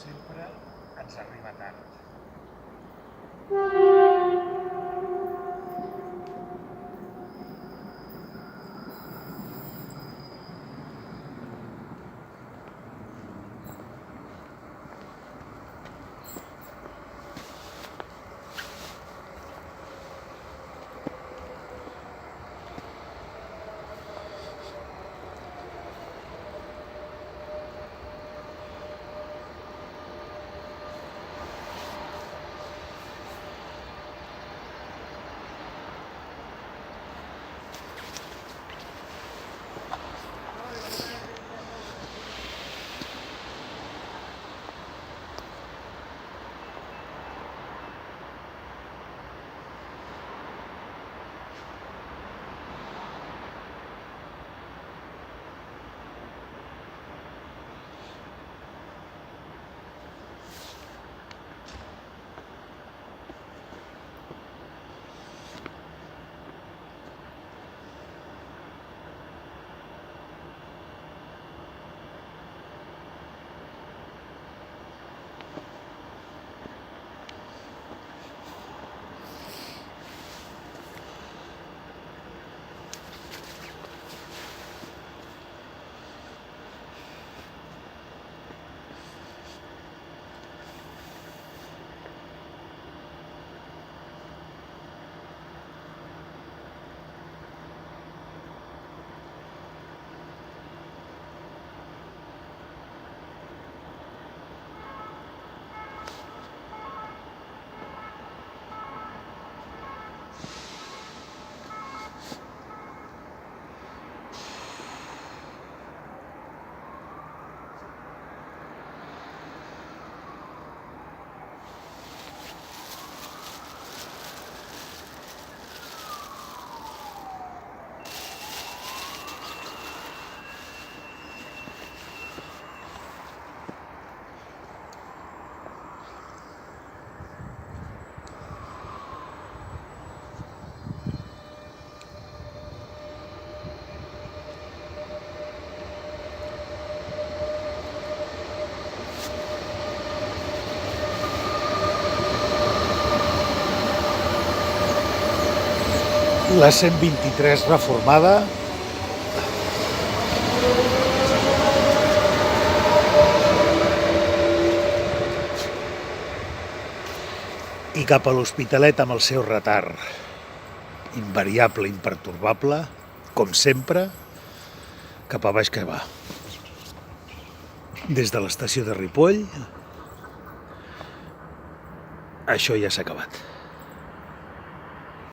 sempre, ens arriba tard. La 123 reformada i cap a l'Hospitalet amb el seu retard invariable, impertorbable, com sempre, cap a baix que va. Des de l'estació de Ripoll, això ja s'ha acabat.